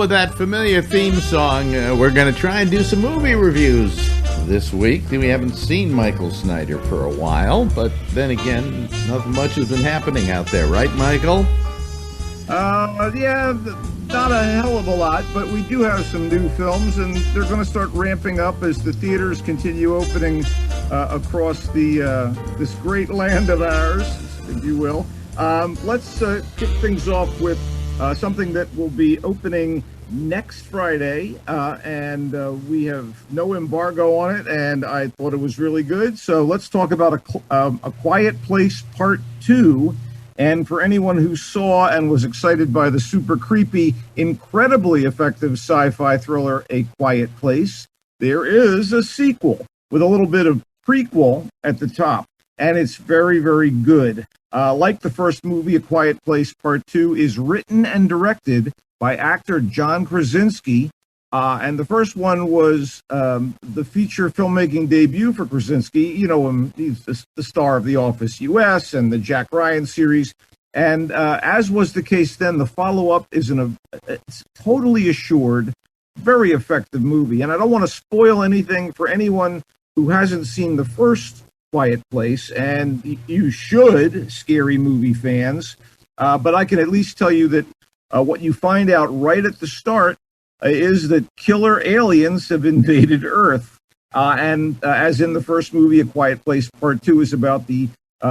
with that familiar theme song, we're going to try and do some movie reviews this week. We haven't seen Michael Snyder for a while, but then again, nothing much has been happening out there, right, Michael? Yeah, not a hell of a lot, but we do have some new films, and they're going to start ramping up as the theaters continue opening across this great land of ours, if you will. Let's kick things off with something that will be opening next Friday, and we have no embargo on it, and I thought it was really good. So let's talk about A Quiet Place Part 2. And for anyone who saw and was excited by the super creepy, incredibly effective sci-fi thriller A Quiet Place, there is a sequel with a little bit of prequel at the top. And it's very, very good. Like the first movie, A Quiet Place Part 2 is written and directed by actor John Krasinski. And the first one was the feature filmmaking debut for Krasinski. You know him, he's the star of The Office US and the Jack Ryan series. And as was the case then, the follow-up is it's totally assured, very effective movie. And I don't want to spoil anything for anyone who hasn't seen the first Quiet Place, and you should, scary movie fans. But I can at least tell you that what you find out right at the start is that killer aliens have invaded Earth. And as in the first movie, A Quiet Place Part 2 is about the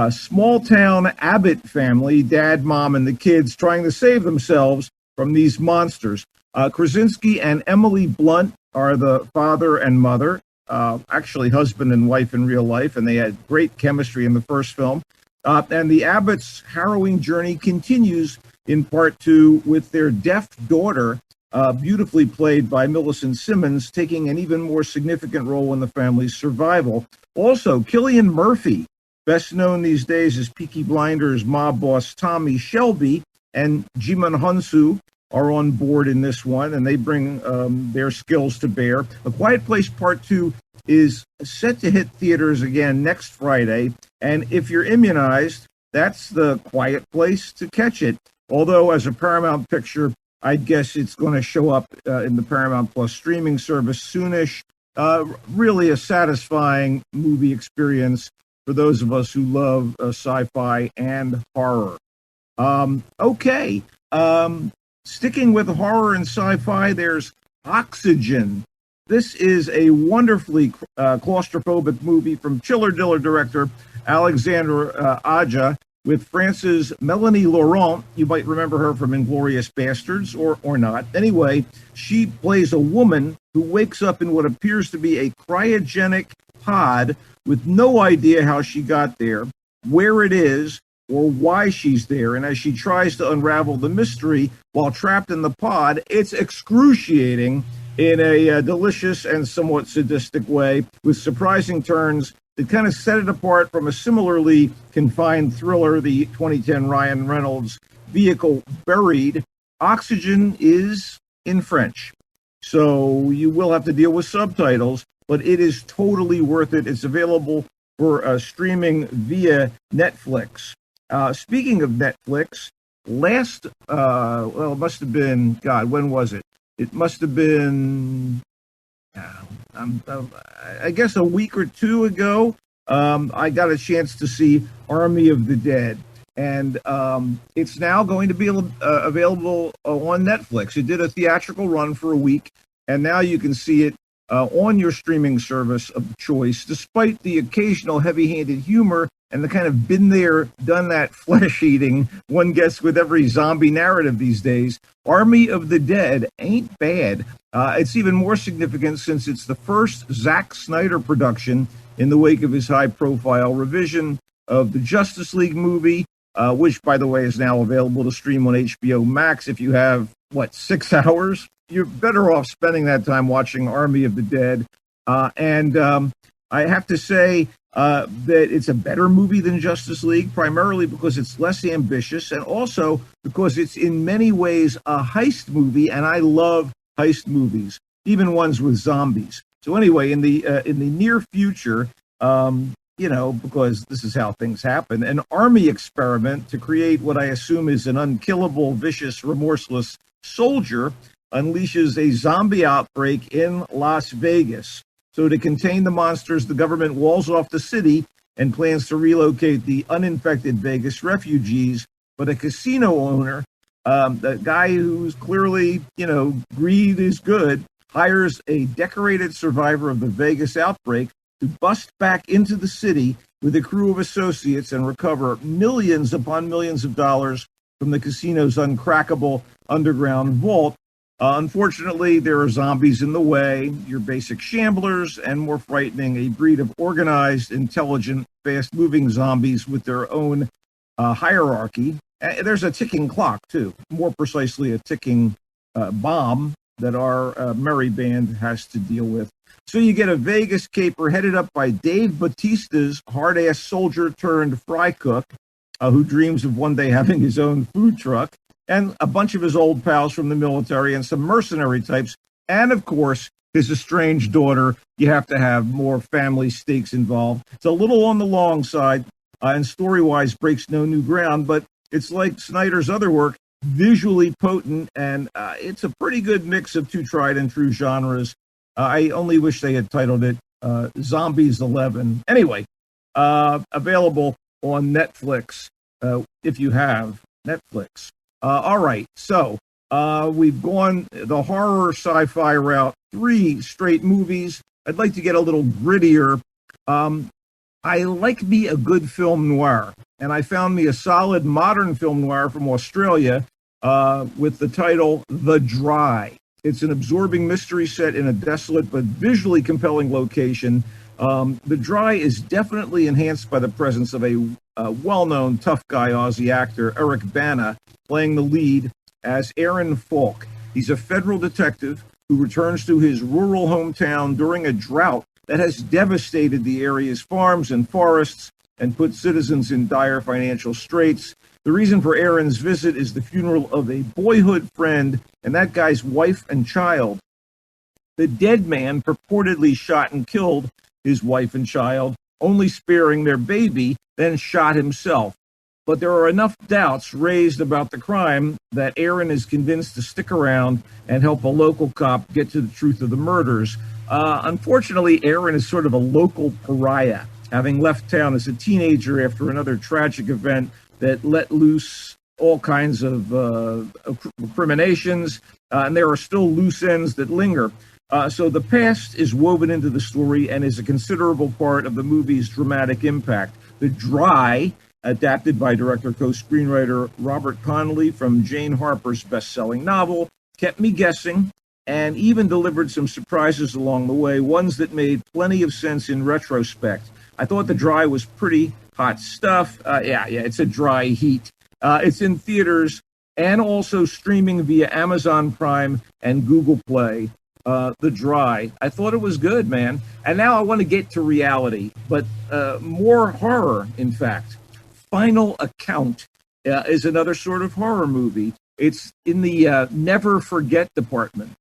small-town Abbott family, dad, mom, and the kids trying to save themselves from these monsters. Krasinski and Emily Blunt are the father and mother, actually husband and wife in real life, and they had great chemistry in the first film. And the Abbotts' harrowing journey continues in Part 2 with their deaf daughter, beautifully played by Millicent Simmons, taking an even more significant role in the family's survival. Also, Cillian Murphy, best known these days as Peaky Blinders mob boss Tommy Shelby, and Jimon Hunsu are on board in this one, and they bring their skills to bear. A Quiet Place Part 2 is set to hit theaters again next Friday, and if you're immunized, that's the quiet place to catch it. Although, as a Paramount picture, I'd guess it's going to show up in the Paramount Plus streaming service soonish. Really a satisfying movie experience for those of us who love sci-fi and horror. Okay. Sticking with horror and sci-fi, there's Oxygen. This is a wonderfully claustrophobic movie from Chiller Diller director Alexandre Aja, with France's Melanie Laurent. You might remember her from Inglourious Bastards, or not. Anyway, she plays a woman who wakes up in what appears to be a cryogenic pod with no idea how she got there, where it is, or why she's there. And as she tries to unravel the mystery while trapped in the pod, it's excruciating in a delicious and somewhat sadistic way, with surprising turns that kind of set it apart from a similarly confined thriller, the 2010 Ryan Reynolds vehicle Buried. Oxygen is in French, so you will have to deal with subtitles, but it is totally worth it. It's available for streaming via Netflix. Speaking of Netflix, it must have been, God, when was it? It must have been, I guess a week or two ago, I got a chance to see Army of the Dead. And it's now going to be available on Netflix. It did a theatrical run for a week, and now you can see it on your streaming service of choice, despite the occasional heavy-handed humor and the kind of been there, done that flesh eating one gets with every zombie narrative these days. Army of the Dead ain't bad. It's even more significant since it's the first Zack Snyder production in the wake of his high-profile revision of the Justice League movie, which, by the way, is now available to stream on HBO Max. If you have, 6 hours? You're better off spending that time watching Army of the Dead. And I have to say that it's a better movie than Justice League, primarily because it's less ambitious, and also because it's in many ways a heist movie, and I love heist movies, even ones with zombies. So anyway, in the near future, because this is how things happen, an army experiment to create what I assume is an unkillable, vicious, remorseless soldier unleashes a zombie outbreak in Las Vegas. So to contain the monsters, the government walls off the city and plans to relocate the uninfected Vegas refugees. But a casino owner, the guy who's clearly, greed is good, hires a decorated survivor of the Vegas outbreak to bust back into the city with a crew of associates and recover millions upon millions of dollars from the casino's uncrackable underground vault. Unfortunately, there are zombies in the way, your basic shamblers, and more frightening, a breed of organized, intelligent, fast-moving zombies with their own hierarchy. There's a ticking clock, too, more precisely a ticking bomb that our merry band has to deal with. So you get a Vegas caper headed up by Dave Bautista's hard-ass soldier turned fry cook, who dreams of one day having his own food truck, and a bunch of his old pals from the military and some mercenary types, and of course, his estranged daughter. You have to have more family stakes involved. It's a little on the long side, and story-wise breaks no new ground, but it's like Snyder's other work, visually potent, and it's a pretty good mix of two tried and true genres. I only wish they had titled it Zombies 11. Anyway, available on Netflix, if you have Netflix. All right, so we've gone the horror sci-fi route, 3 straight movies. I'd like to get a little grittier. I like me a good film noir, and I found me a solid modern film noir from Australia with the title The Dry. It's an absorbing mystery set in a desolate but visually compelling location. The Dry is definitely enhanced by the presence of a well-known tough guy Aussie actor, Eric Bana, playing the lead as Aaron Falk. He's a federal detective who returns to his rural hometown during a drought that has devastated the area's farms and forests and put citizens in dire financial straits. The reason for Aaron's visit is the funeral of a boyhood friend and that guy's wife and child. The dead man purportedly shot and killed his wife and child, only sparing their baby, then shot himself. But there are enough doubts raised about the crime that Aaron is convinced to stick around and help a local cop get to the truth of the murders. Unfortunately, Aaron is sort of a local pariah, having left town as a teenager after another tragic event that let loose all kinds of recriminations, and there are still loose ends that linger. So the past is woven into the story and is a considerable part of the movie's dramatic impact. The Dry, adapted by director co-screenwriter Robert Connolly from Jane Harper's best-selling novel, kept me guessing and even delivered some surprises along the way, ones that made plenty of sense in retrospect. I thought The Dry was pretty hot stuff. It's a dry heat. It's in theaters and also streaming via Amazon Prime and Google Play. The Dry. I thought it was good, man. And now I want to get to reality, but more horror, in fact. Final Account is another sort of horror movie. It's in the Never Forget department.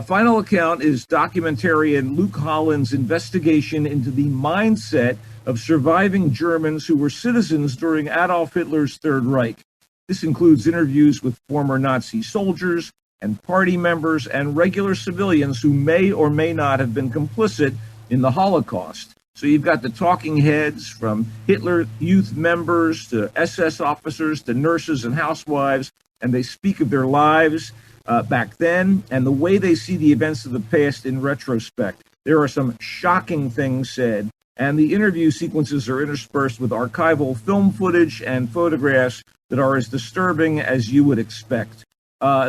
Final Account is documentarian Luke Holland's investigation into the mindset of surviving Germans who were citizens during Adolf Hitler's Third Reich. This includes interviews with former Nazi soldiers and party members and regular civilians who may or may not have been complicit in the Holocaust. So you've got the talking heads from Hitler Youth members to SS officers to nurses and housewives, and they speak of their lives back then and the way they see the events of the past in retrospect. There are some shocking things said, and the interview sequences are interspersed with archival film footage and photographs that are as disturbing as you would expect.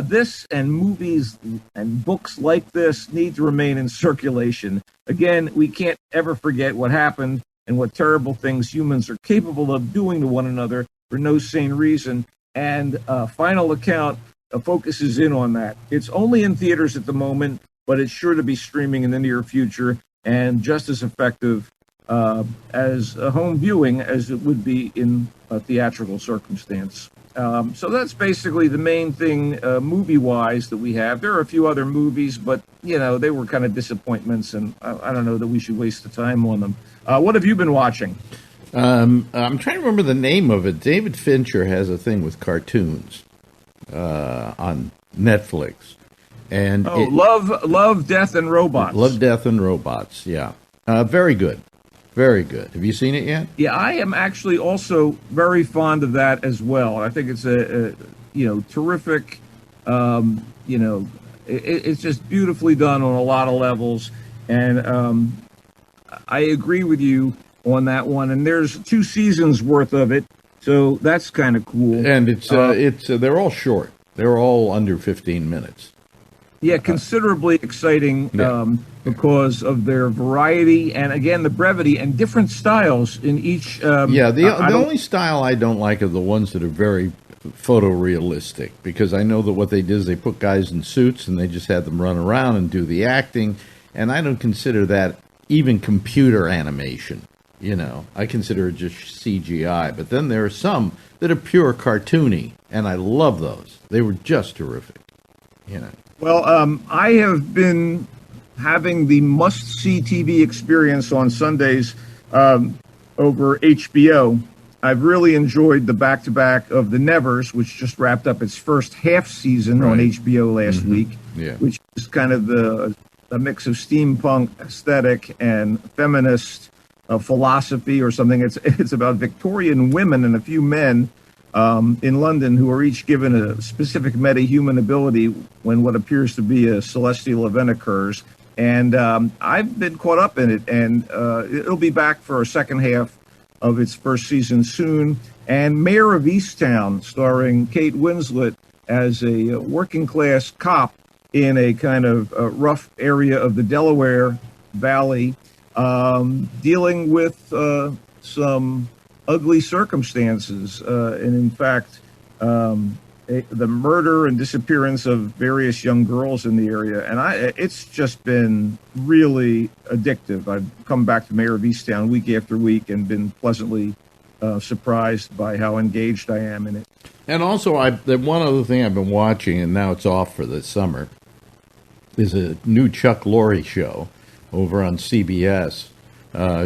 This and movies and books like this need to remain in circulation. Again, we can't ever forget what happened and what terrible things humans are capable of doing to one another for no sane reason. And Final Account focuses in on that. It's only in theaters at the moment, but it's sure to be streaming in the near future and just as effective as a home viewing as it would be in a theatrical circumstance. So that's basically the main thing movie-wise that we have. There are a few other movies, but, they were kind of disappointments, and I don't know that we should waste the time on them. What have you been watching? I'm trying to remember the name of it. David Fincher has a thing with cartoons on Netflix. And Love, Death, and Robots. Love, Death, and Robots, yeah. Very good. Very good. Have you seen it yet? Yeah, I am actually also very fond of that as well. I think it's a terrific, it's just beautifully done on a lot of levels. And I agree with you on that one. And there's 2 seasons worth of it, so that's kind of cool. And they're all short. They're all under 15 minutes. Yeah, considerably exciting because of their variety and, again, the brevity and different styles in each. The only style I don't like are the ones that are very photorealistic, because I know that what they did is they put guys in suits and they just had them run around and do the acting, and I don't consider that even computer animation. I consider it just CGI. But then there are some that are pure cartoony, and I love those. They were just terrific. Well, I have been having the must-see TV experience on Sundays over HBO. I've really enjoyed the back-to-back of The Nevers, which just wrapped up its first half season on HBO last week, which is kind of a mix of steampunk aesthetic and feminist philosophy or something. It's about Victorian women and a few men in London who are each given a specific meta-human ability when what appears to be a celestial event occurs. And I've been caught up in it, and it'll be back for a second half of its first season soon. And Mayor of Easttown, starring Kate Winslet as a working-class cop in a kind of rough area of the Delaware Valley, dealing with some ugly circumstances, and in fact, the murder and disappearance of various young girls in the area. And it's just been really addictive. I've come back to Mayor of Easttown week after week and been pleasantly surprised by how engaged I am in it. And also, the one other thing I've been watching, and now it's off for the summer, is a new Chuck Lorre show over on CBS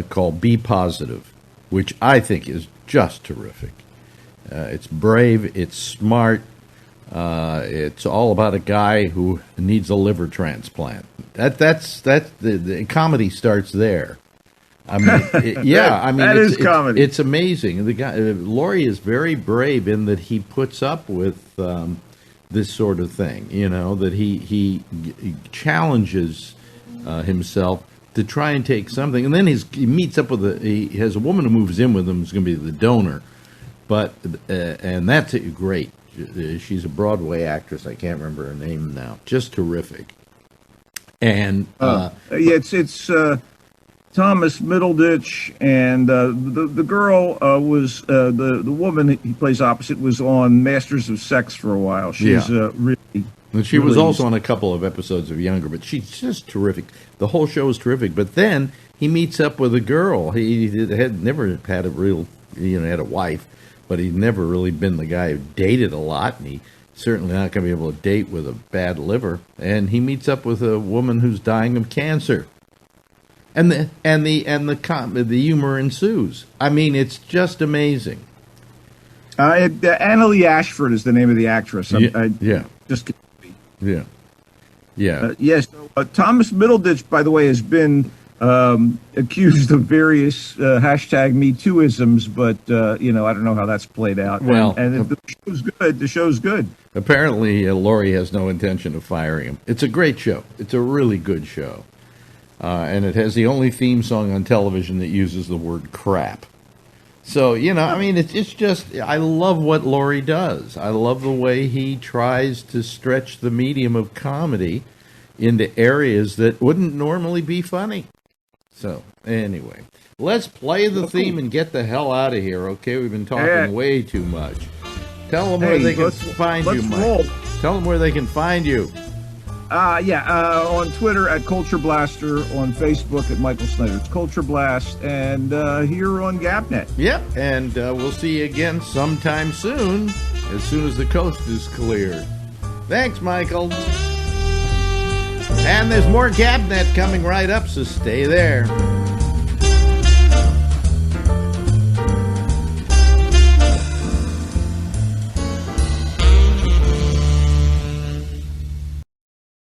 called Be Positive, which I think is just terrific. It's brave, it's smart, it's all about a guy who needs a liver transplant. That's the comedy starts there. I mean, that is comedy. It's amazing. The guy Laurie is very brave in that he puts up with this sort of thing. That he challenges himself to try and take something, and then he meets up with he has a woman who moves in with him who's going to be the donor, and that's great. She's a Broadway actress. I can't remember her name now. Just terrific. And it's Thomas Middleditch, and the girl was the woman he plays opposite was on Masters of Sex for a while. She's really. And she was also on a couple of episodes of Younger, but she's just terrific. The whole show is terrific. But then he meets up with a girl. He had never had a real, had a wife, but he'd never really been the guy who dated a lot, and he certainly not going to be able to date with a bad liver. And he meets up with a woman who's dying of cancer, and the humor ensues. I mean, it's just amazing. Annalee Ashford is the name of the actress. Yes. Thomas Middleditch, by the way, has been accused of various hashtag Me Too-isms, but I don't know how that's played out. Well, and if the show's good. Apparently, Laurie has no intention of firing him. It's a great show. It's a really good show, and it has the only theme song on television that uses the word crap. So, I mean, it's just, I love what Laurie does. I love the way he tries to stretch the medium of comedy into areas that wouldn't normally be funny. So, anyway, let's play the theme and get the hell out of here, okay? We've been talking way too much. Tell them where they can find you, Mike. Tell them where they can find you. On Twitter at Culture Blaster, on Facebook at Michael Snyder's Culture Blast, and here on GABNet. Yep, and we'll see you again sometime soon as the coast is cleared. Thanks, Michael. And there's more GABNet coming right up, so stay there.